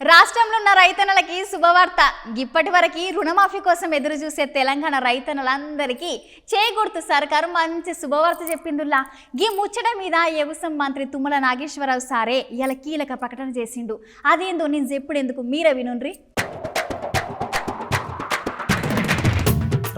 రాష్ట్రంలో ఉన్న రైతన్నలకి శుభవార్త. ఇప్పటి వరకు రుణమాఫీ కోసం ఎదురు చూసే తెలంగాణ రైతన్నలందరికీ చేకూర్తు సర్కారు మంచి శుభవార్త చెప్పిందుల్లా. ఈ ముచ్చట మీద వ్యవసాయ మంత్రి తుమ్మల నాగేశ్వరరావు సారే ఇలా కీలక ప్రకటన చేసిండు. అదేందో నేను చెప్పుడెందుకు మీరే వినుండ్రి.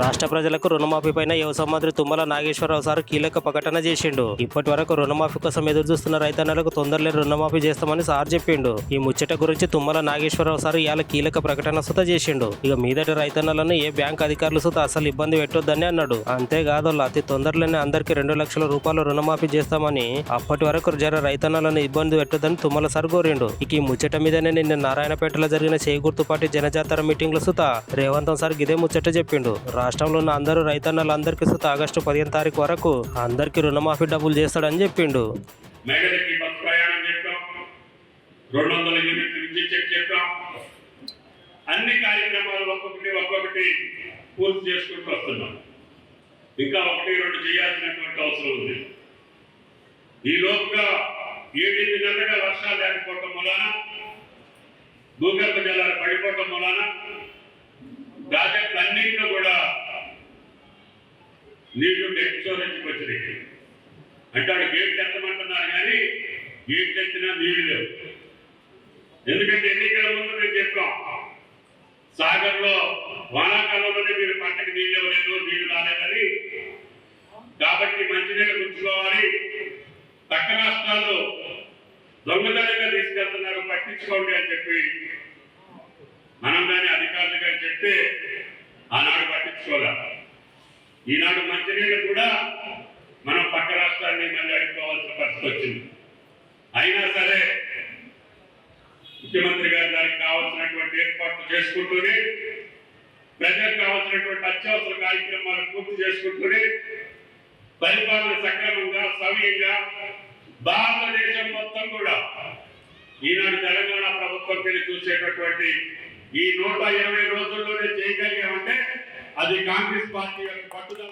రాష్ట్ర ప్రజలకు రుణమాఫీ పైన వ్యవసాయ మంత్రి తుమ్మల నాగేశ్వరరావు సార్ కీలక ప్రకటన చేసిండు. ఇప్పటి వరకు రుణమాఫీ కోసం ఎదురు చూస్తున్న రైతన్నలకు తొందరలో రుణమాఫీ చేస్తామని సార్ చెప్పిండు. ఈ ముచ్చట గురించి తుమ్మల నాగేశ్వరరావు సార్ ఇవాళ కీలక ప్రకటన సుత చేసిండు. ఇక మీదటి రైతన్నలను ఏ బ్యాంక్ అధికారులు సుత అసలు ఇబ్బంది పెట్టొద్దని అన్నాడు. అంతేకాదు అతి తొందరలోనే అందరికి 2 లక్షల రూపాయలు రుణమాఫీ చేస్తామని, అప్పటి వరకు జర రైతన్నలను ఇబ్బంది పెట్టొద్దని తుమ్మల సార్ కోరిండు. ఇక ఈ ముచ్చట మీదనే నిన్న నారాయణపేటలో జరిగిన చేకూర్తు పార్టీ జనజాతర మీటింగ్ లో సుత రేవంత్ సార్ ఇదే ముచ్చట చెప్పిండు. రాష్ట్రంలో ఉన్న అందరూ రైతన్నలందరికీ సుత ఆగస్టు 15 తారీఖు వరకు అందరికి రుణమాఫీ డబ్బులు చేస్తాడని చెప్పిండు. అన్ని కార్యక్రమాలు ఒక్కొక్కటి పూర్తి చేసుకుంటూ వస్తున్నాం. ఇంకా 1-2 చేయాల్సినటువంటి అవసరం ఉంది. ఈ లోపుగా 7 నెలలుగా వర్షాలు లేకపోవటం వలన, భూగర్భ జలాలు పడిపోవటం వలన ప్రాజెక్టులన్నింటిలో కూడా నీళ్లు డెడ్ స్టోరేజ్కి వచ్చినాయి. అంటే వాడు గేట్ ఎత్తమంటున్నారు కానీ గేట్ ఎత్తినా నీళ్లు లేవు. ఎందుకంటే ఎన్నికల ముందు మేము చెప్పాం, సాగర్లో వానాకాలంలోనే మీరు పంటకి నీళ్ళు ఇవ్వలేదు, నీళ్లు రాలేదని. కాబట్టి మంచినీళ్ళు ఉంచుకోవాలి. పక్క రాష్ట్రాలు దొంగతనంగా తీసుకెళ్తున్నారు, పట్టించుకోండి అని చెప్పి మనం కానీ అధికారులు కానీ చెప్తే ఆనాడు పట్టించుకోవాలి. ఈనాడు మంచినీళ్ళు కూడా మనం పక్క రాష్ట్రాన్ని మళ్ళీ అడుక్కోవాల్సిన పరిస్థితి వచ్చింది. అయినా సరే ముఖ్యమంత్రి గారు దానికి కావాల్సినటువంటి ఏర్పాట్లు చేసుకుంటూనే, ప్రజలకు కావాల్సినటువంటి అత్యవసర కార్యక్రమాలు పూర్తి చేసుకుంటూనే, పరిపాలన సక్రమంగా సవ్యంగా భారతదేశం మొత్తం కూడా ఈనాడు తెలంగాణ ప్రభుత్వం వెళ్ళి చూసేటటువంటి ఈ 120 రోజుల్లోనే చేయగలిగామంటే అది కాంగ్రెస్ పార్టీ యొక్క పట్టుదల.